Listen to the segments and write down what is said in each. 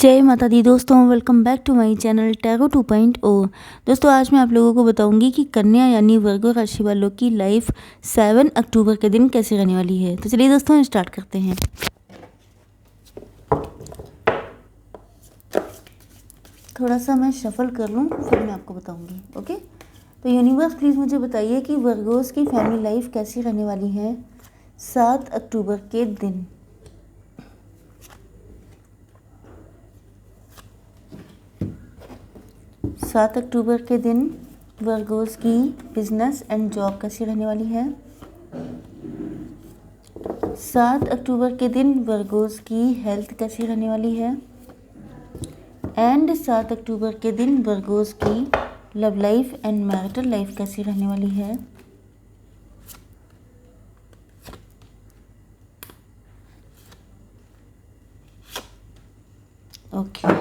जय माता दी दोस्तों, welcome back to my channel tarot 2.0। दोस्तों आज मैं आप लोगों को बताऊंगी कि कन्या यानी वर्गो राशि वालों की लाइफ 7 अक्टूबर के दिन कैसे रहने वाली है। तो चलिए दोस्तों स्टार्ट करते हैं। थोड़ा सा मैं शफल कर लूँ फिर मैं आपको बताऊंगी। ओके, तो यूनिवर्स प्लीज़ मुझे बताइए कि वर्गोस की फैमिली लाइफ कैसी रहने वाली है 7 अक्टूबर के दिन। 7 अक्टूबर के दिन वर्गोस की बिजनेस एंड जॉब कैसी रहने वाली है। 7 अक्टूबर के दिन वर्गोस की हेल्थ कैसी रहने वाली है। एंड 7 अक्टूबर के दिन वर्गोस की love life and marital life कैसी रहने वाली है। Okay,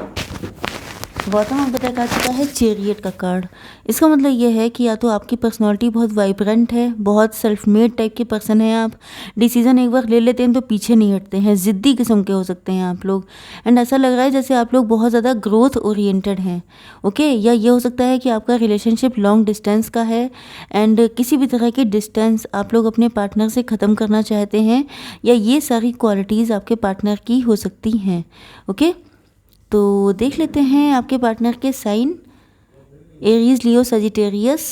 bottom of the deck आ चुका है चैरियट का कार्ड। इसका मतलब ये है कि या तो आपकी पर्सनालिटी बहुत वाइब्रेंट है, बहुत सेल्फ मेड टाइप के पर्सन है आप, डिसीजन एक बार ले लेते हैं तो पीछे नहीं हटते हैं, ज़िद्दी किस्म के हो सकते हैं आप लोग। एंड ऐसा लग रहा है जैसे आप लोग बहुत ज़्यादा ग्रोथ ओरिएंटेड हैं। ओके, या ये हो सकता है कि आपका रिलेशनशिप लॉन्ग डिस्टेंस का है एंड किसी भी तरह की डिस्टेंस आप लोग अपने पार्टनर से ख़त्म करना चाहते हैं, या ये सारी क्वालिटीज़ आपके पार्टनर की हो सकती हैं। ओके, तो देख लेते हैं आपके पार्टनर के sign. Aries, Leo, Sagittarius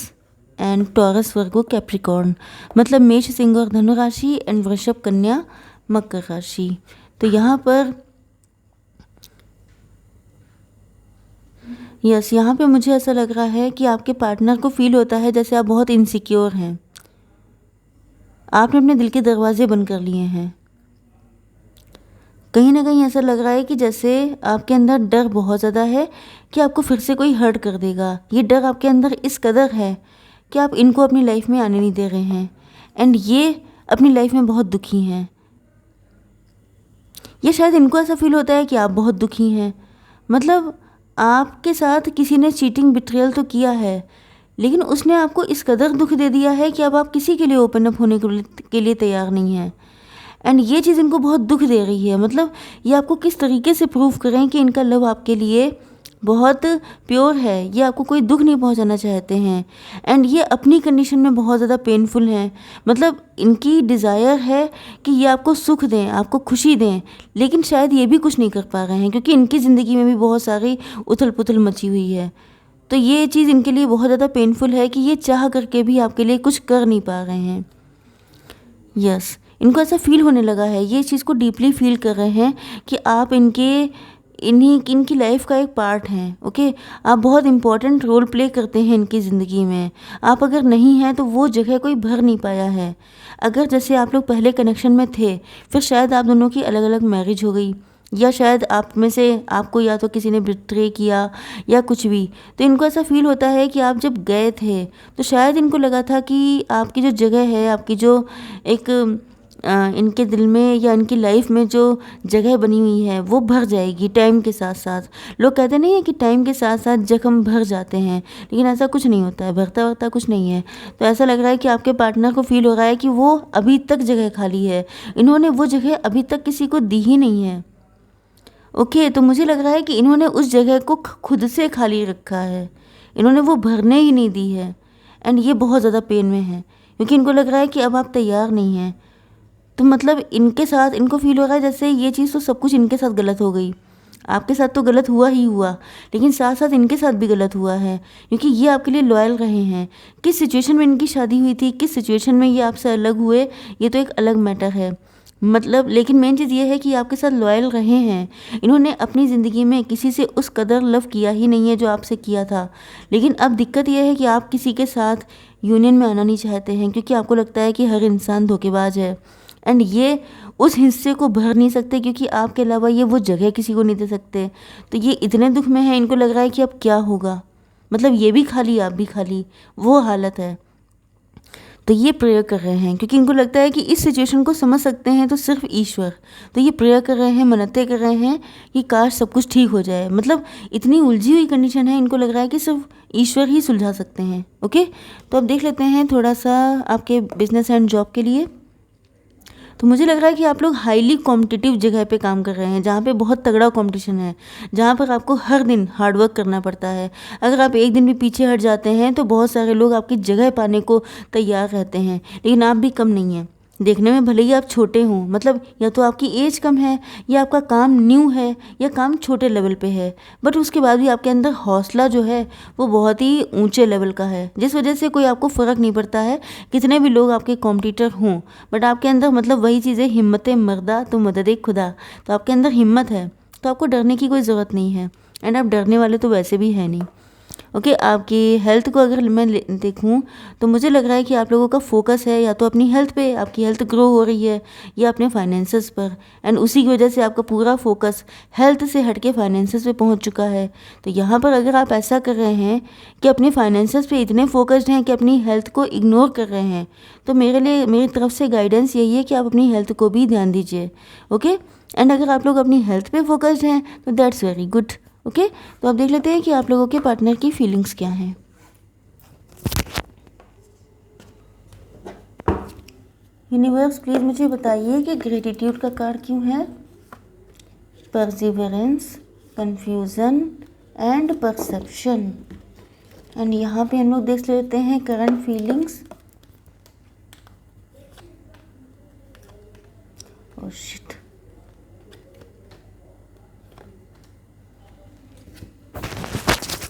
and Taurus, Virgo, Capricorn, मतलब मेष, सिंह और धनु राशि एंड वृषभ, कन्या, मकर राशि। तो यहाँ पर यहाँ पे मुझे ऐसा लग रहा है कि आपके पार्टनर को फील होता है जैसे आप बहुत इनसिक्योर हैं, आपने अपने दिल के दरवाजे बंद कर लिए हैं। कहीं ना कहीं ऐसा लग रहा है कि जैसे आपके अंदर डर बहुत ज़्यादा है कि आपको फिर से कोई हर्ट कर देगा। ये डर आपके अंदर इस कदर है कि आप इनको अपनी लाइफ में आने नहीं दे रहे हैं एंड ये अपनी लाइफ में बहुत दुखी हैं। ये शायद इनको ऐसा फील होता है कि आप बहुत दुखी हैं, मतलब आपके साथ किसी ने चीटिंग, बिट्रियल तो किया है, लेकिन उसने आपको इस कदर दुख दे दिया है कि अब आप किसी के लिए ओपन अप होने के लिए तैयार नहीं हैं। एंड ये चीज़ इनको बहुत दुख दे रही है। मतलब ये आपको किस तरीके से प्रूव करें कि इनका लव आपके लिए बहुत प्योर है, ये आपको कोई दुख नहीं पहुंचाना चाहते हैं एंड ये अपनी कंडीशन में बहुत ज़्यादा पेनफुल हैं। मतलब इनकी डिज़ायर है कि ये आपको सुख दें, आपको खुशी दें, लेकिन शायद ये भी कुछ नहीं कर पा रहे हैं क्योंकि इनकी ज़िंदगी में भी बहुत सारी उथल पुथल मची हुई है। तो ये चीज़ इनके लिए बहुत ज़्यादा पेनफुल है कि ये चाह करके भी आपके लिए कुछ कर नहीं पा रहे हैं। यस, इनको ऐसा फील होने लगा है, ये चीज़ को डीपली फील कर रहे हैं कि आप इनकी लाइफ का एक पार्ट हैं। ओके, आप बहुत इंपॉर्टेंट रोल प्ले करते हैं इनकी ज़िंदगी में। आप अगर नहीं हैं तो वो जगह कोई भर नहीं पाया है। अगर जैसे आप लोग पहले कनेक्शन में थे, फिर शायद आप दोनों की अलग अलग मैरिज हो गई, या शायद आप में से आपको या तो किसी ने बिट्रे किया या कुछ भी, तो इनको ऐसा फील होता है कि आप जब गए थे तो शायद इनको लगा था कि आपकी जो जगह है, आपकी जो एक इनके दिल में या इनकी लाइफ में जो जगह बनी हुई है वो भर जाएगी टाइम के साथ साथ। लोग कहते नहीं है कि टाइम के साथ साथ जख्म भर जाते हैं, लेकिन ऐसा कुछ नहीं होता है, भरता भरता कुछ नहीं है। तो ऐसा लग रहा है कि आपके पार्टनर को फील हो रहा है कि वो अभी तक जगह खाली है, इन्होंने वो जगह अभी तक किसी को दी ही नहीं है। ओके, तो मुझे लग रहा है कि इन्होंने उस जगह को खुद से खाली रखा है, इन्होंने वो भरने ही नहीं दी है एंड ये बहुत ज़्यादा पेन में है क्योंकि इनको लग रहा है कि अब आप तैयार नहीं हैं। तो मतलब इनके साथ इनको फील हो रहा है जैसे ये चीज़ तो सब कुछ इनके साथ गलत हो गई। आपके साथ तो गलत हुआ ही हुआ, लेकिन साथ साथ इनके साथ भी गलत हुआ है क्योंकि ये आपके लिए लॉयल रहे हैं। किस सिचुएशन में इनकी शादी हुई थी, किस सिचुएशन में ये आपसे अलग हुए, ये तो एक अलग मैटर है। मतलब लेकिन मेन चीज़ ये है कि आपके साथ लॉयल रहे हैं। इन्होंने अपनी ज़िंदगी में किसी से उस कदर लव किया ही नहीं है जो आपसे किया था, लेकिन अब दिक्कत यह है कि आप किसी के साथ यूनियन में आना नहीं चाहते हैं क्योंकि आपको लगता है कि हर इंसान धोखेबाज है एंड ये उस हिस्से को भर नहीं सकते क्योंकि आपके अलावा ये वो जगह किसी को नहीं दे सकते। तो ये इतने दुख में है, इनको लग रहा है कि अब क्या होगा, मतलब ये भी खाली आप भी खाली, वो हालत है। तो ये प्रेयर कर रहे हैं क्योंकि इनको लगता है कि इस सिचुएशन को समझ सकते हैं तो सिर्फ ईश्वर। तो ये प्रेयर कर रहे हैं, मन्नतें कर रहे हैं कि काश सब कुछ ठीक हो जाए। मतलब इतनी उलझी हुई कंडीशन है, इनको लग रहा है कि सिर्फ ईश्वर ही सुलझा सकते हैं। ओके, तो अब देख लेते हैं थोड़ा सा आपके बिजनेस एंड जॉब के लिए। तो मुझे लग रहा है कि आप लोग हाईली कॉम्पिटिटिव जगह पे काम कर रहे हैं, जहाँ पे बहुत तगड़ा कंपटीशन है, जहाँ पर आपको हर दिन हार्ड वर्क करना पड़ता है। अगर आप एक दिन भी पीछे हट जाते हैं तो बहुत सारे लोग आपकी जगह पाने को तैयार रहते हैं, लेकिन आप भी कम नहीं हैं। देखने में भले ही आप छोटे हों, मतलब या तो आपकी एज कम है, या आपका काम न्यू है, या काम छोटे लेवल पे है, बट उसके बाद भी आपके अंदर हौसला जो है वो बहुत ही ऊंचे लेवल का है, जिस वजह से कोई आपको फ़र्क नहीं पड़ता है कितने भी लोग आपके कॉम्पिटिटर हों। बट आपके अंदर मतलब वही चीज़ें, हिम्मत मर्दा तो मदद खुदा, तो आपके अंदर हिम्मत है, तो आपको डरने की कोई ज़रूरत नहीं है। एंड आप डरने वाले तो वैसे भी है नहीं। ओके, आपकी हेल्थ को अगर मैं देखूं तो मुझे लग रहा है कि आप लोगों का फोकस है या तो अपनी हेल्थ पे, आपकी हेल्थ ग्रो हो रही है, या अपने फाइनेंसेस पर, एंड उसी की वजह से आपका पूरा फोकस हेल्थ से हट के फाइनेंसेस पे पहुंच चुका है। तो यहाँ पर अगर आप ऐसा कर रहे हैं कि अपने फाइनेंसेस पे इतने फोकस्ड हैं कि अपनी हेल्थ को इग्नोर कर रहे हैं, तो मेरी तरफ से गाइडेंस यही है कि आप अपनी हेल्थ को भी ध्यान दीजिए। ओके, एंड अगर आप लोग अपनी हेल्थ पे फोकस्ड हैं तो दैट्स वेरी गुड। ओके, तो आप देख लेते हैं कि आप लोगों के पार्टनर की फीलिंग्स क्या हैं। यूनिवर्स प्लीज़ मुझे बताइए कि ग्रेटिट्यूड का कार्ड क्यों है, perseverance, confusion and perception. And यहाँ पे हम लोग देख लेते हैं करंट फीलिंग्स। ओह शिट,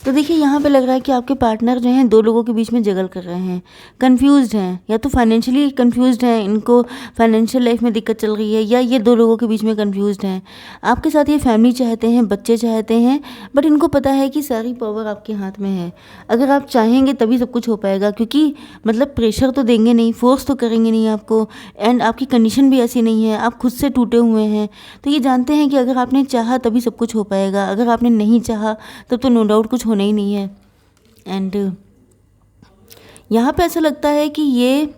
तो देखिए यहाँ पे लग रहा है कि आपके पार्टनर जो हैं दो लोगों के बीच में जगल कर रहे हैं, कंफ्यूज्ड हैं, या तो फाइनेंशियली कंफ्यूज्ड हैं, इनको फाइनेंशियल लाइफ में दिक्कत चल रही है, या ये दो लोगों के बीच में कंफ्यूज्ड हैं। आपके साथ ये फैमिली चाहते हैं, बच्चे चाहते हैं, बट इनको पता है कि सारी पावर आपके हाथ में है। अगर आप चाहेंगे तभी सब कुछ हो पाएगा, क्योंकि मतलब प्रेशर तो देंगे नहीं, फोर्स तो करेंगे नहीं आपको, एंड आपकी कंडीशन भी ऐसी नहीं है, आप खुद से टूटे हुए हैं। तो ये जानते हैं कि अगर आपने चाहा तभी सब कुछ हो पाएगा, अगर आपने नहीं चाहा तब तो नो डाउट कुछ होना ही नहीं है। एंड यहाँ पे ऐसा लगता है कि ये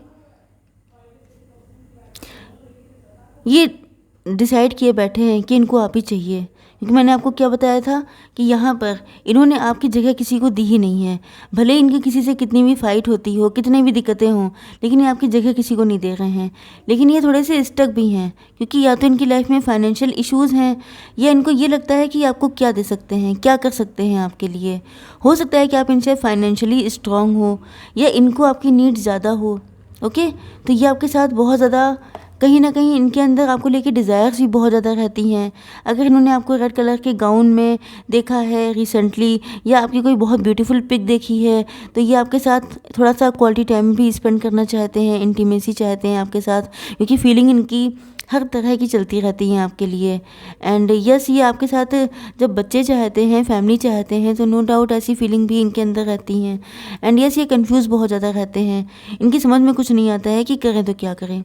डिसाइड किए बैठे हैं कि इनको आप ही चाहिए, क्योंकि मैंने आपको क्या बताया था कि यहाँ पर इन्होंने आपकी जगह किसी को दी ही नहीं है। भले इनकी किसी से कितनी भी फाइट होती हो, कितनी भी दिक्कतें हों, लेकिन ये आपकी जगह किसी को नहीं दे रहे हैं। लेकिन ये थोड़े से स्टक भी हैं, क्योंकि या तो इनकी लाइफ में फाइनेंशियल इश्यूज़ हैं, या इनको ये लगता है कि आपको क्या दे सकते हैं, क्या कर सकते हैं आपके लिए। हो सकता है कि आप इनसे फाइनेंशियली स्ट्रांग हो, या इनको आपकी नीड ज़्यादा हो। ओके, तो ये आपके साथ बहुत ज़्यादा कहीं ना कहीं इनके अंदर आपको लेके डिज़ायर्स भी बहुत ज़्यादा रहती हैं। अगर इन्होंने आपको रेड कलर के गाउन में देखा है रिसेंटली, या आपकी कोई बहुत ब्यूटीफुल पिक देखी है, तो ये आपके साथ थोड़ा सा क्वालिटी टाइम भी स्पेंड करना चाहते हैं, इंटीमेसी चाहते हैं आपके साथ, क्योंकि फीलिंग इनकी हर तरह की चलती रहती हैं आपके लिए। एंड यस, ये आपके साथ जब बच्चे चाहते हैं, फैमिली चाहते हैं, तो नो डाउट ऐसी फीलिंग भी इनके अंदर रहती हैं। एंड यस, ये कंफ्यूज बहुत ज़्यादा रहते हैं, इनकी समझ में कुछ नहीं आता है कि करें तो क्या करें।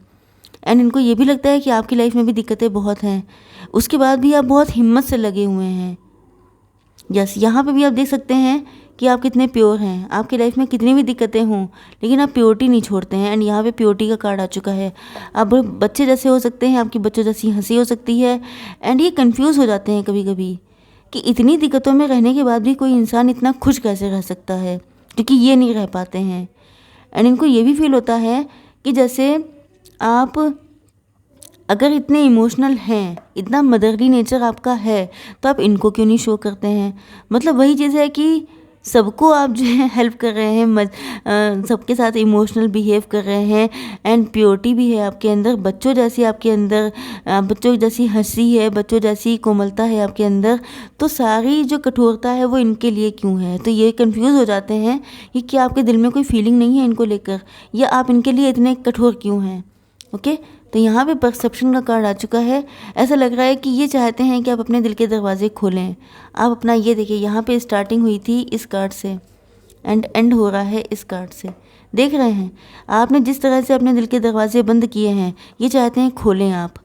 एंड इनको ये भी लगता है कि आपकी लाइफ में भी दिक्कतें बहुत हैं, उसके बाद भी आप बहुत हिम्मत से लगे हुए हैं। यस, यहाँ पे भी आप देख सकते हैं कि आप कितने प्योर हैं, आपकी लाइफ में कितनी भी दिक्कतें हों, लेकिन आप प्योरिटी नहीं छोड़ते हैं। एंड यहाँ पे प्योरिटी का कार्ड आ चुका है। आप बच्चे जैसे हो सकते हैं, आपकी बच्चों जैसी हंसी हो सकती है। एंड ये कंफ्यूज हो जाते हैं कभी कभी कि इतनी दिक्कतों में रहने के बाद भी कोई इंसान इतना खुश कैसे रह सकता है, क्योंकि ये नहीं रह पाते हैं। एंड इनको ये भी फील होता है कि जैसे आप अगर इतने इमोशनल हैं, इतना मदरली नेचर आपका है, तो आप इनको क्यों नहीं शो करते हैं। मतलब वही चीज़ है कि सबको आप जो है हेल्प कर रहे हैं, सबके साथ इमोशनल बिहेव कर रहे हैं, एंड प्योरिटी भी है आपके अंदर, बच्चों जैसी आपके अंदर, बच्चों जैसी हंसी है, बच्चों जैसी कोमलता है आपके अंदर। तो सारी जो कठोरता है वो इनके लिए क्यों है। तो ये कंफ्यूज हो जाते हैं कि क्या आपके दिल में कोई फीलिंग नहीं है इनको लेकर, या आप इनके लिए इतने कठोर क्यों हैं। ओके, तो यहाँ पे परसेप्शन का कार्ड आ चुका है। ऐसा लग रहा है कि ये चाहते हैं कि आप अपने दिल के दरवाजे खोलें। आप अपना ये देखिए, यहाँ पे स्टार्टिंग हुई थी इस कार्ड से, एंड हो रहा है इस कार्ड से। देख रहे हैं आपने जिस तरह से अपने दिल के दरवाजे बंद किए हैं, ये चाहते हैं खोलें आप,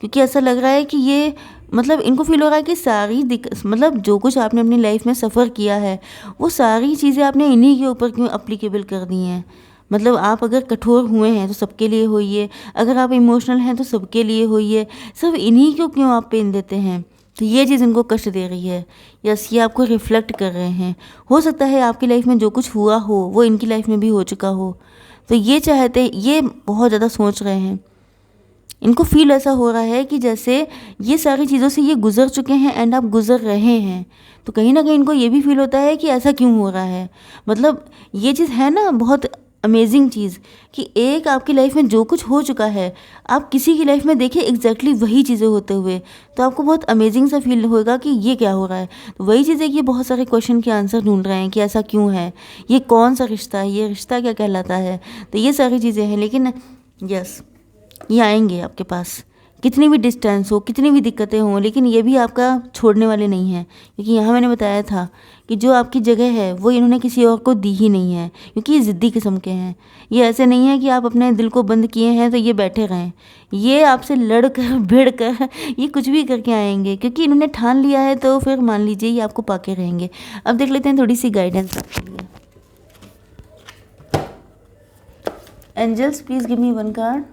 क्योंकि ऐसा लग रहा है कि ये मतलब इनको फील हो रहा है कि सारी मतलब जो कुछ आपने अपनी लाइफ में सफ़र किया है, वो सारी चीज़ें आपने इन्हीं के ऊपर क्यों अप्लीकेबल कर दी हैं। मतलब आप अगर कठोर हुए हैं तो सबके लिए होइए, अगर आप इमोशनल हैं तो सबके लिए होइए, सब इन्हीं को क्यों आप पेन देते हैं। तो ये चीज़ इनको कष्ट दे रही है। यस, ये आपको रिफ्लेक्ट कर रहे हैं। हो सकता है आपकी लाइफ में जो कुछ हुआ हो वो इनकी लाइफ में भी हो चुका हो, तो ये चाहते, ये बहुत ज़्यादा सोच रहे हैं। इनको फील ऐसा हो रहा है कि जैसे ये सारी चीज़ों से ये गुज़र चुके हैं एंड आप गुज़र रहे हैं। तो कहीं न कहीं इनको ये भी फील होता है कि ऐसा क्यों हो रहा है। मतलब ये चीज़ है ना बहुत अमेजिंग चीज़ कि एक आपकी लाइफ में जो कुछ हो चुका है, आप किसी की लाइफ में देखिए एग्जैक्टली वही चीज़ें होते हुए, तो आपको बहुत अमेजिंग सा फील होगा कि ये क्या हो रहा है। तो वही चीज़ है कि ये बहुत सारे क्वेश्चन के आंसर ढूंढ रहे हैं कि ऐसा क्यों है, ये कौन सा रिश्ता है, ये रिश्ता क्या कहलाता है। तो ये सारी चीज़ें हैं, लेकिन यस, ये आएंगे आपके पास, कितनी भी डिस्टेंस हो, कितनी भी दिक्कतें हों, लेकिन ये भी आपका छोड़ने वाले नहीं हैं। क्योंकि यहाँ मैंने बताया था कि जो आपकी जगह है वो इन्होंने किसी और को दी ही नहीं है, क्योंकि ये ज़िद्दी किस्म के हैं। ये ऐसे नहीं है कि आप अपने दिल को बंद किए हैं तो ये बैठे रहें। ये आपसे लड़ कर भिड़ कर ये कुछ भी करके आएंगे, क्योंकि इन्होंने ठान लिया है। तो फिर मान लीजिए ये आपको पाके रहेंगे। अब देख लेते हैं थोड़ी सी गाइडेंस आपके लिए। Angels please give me one card.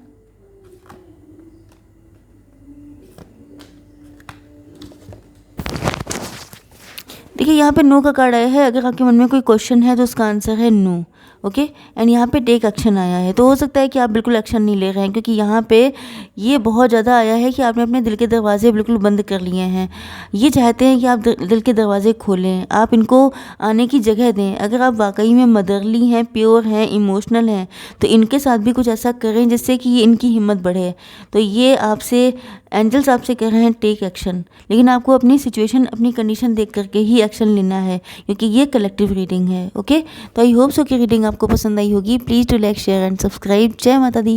देखिए यहाँ पे नो का कार्ड आया है। अगर आपके मन में कोई क्वेश्चन है तो उसका आंसर है नो, ओके। एंड यहाँ पे टेक एक्शन आया है, तो हो सकता है कि आप बिल्कुल एक्शन नहीं ले रहे हैं, क्योंकि यहाँ पे ये बहुत ज़्यादा आया है कि आपने अपने दिल के दरवाजे बिल्कुल बंद कर लिए हैं। ये चाहते हैं कि आप दिल के दरवाजे खोलें, आप इनको आने की जगह दें। अगर आप वाकई में मदरली हैं, प्योर हैं, इमोशनल हैं, तो इनके साथ भी कुछ ऐसा करें जिससे कि ये इनकी हिम्मत बढ़े। तो ये आपसे एंजल्स आपसे कह रहे हैं टेक एक्शन, लेकिन आपको अपनी सिचुएशन, अपनी कंडीशन देख करके ही एक्शन लेना है, क्योंकि ये कलेक्टिव रीडिंग है, ओके। तो आई होप सो कि रीडिंग आपको पसंद आई होगी। Please to like, share and subscribe. जय माता दी।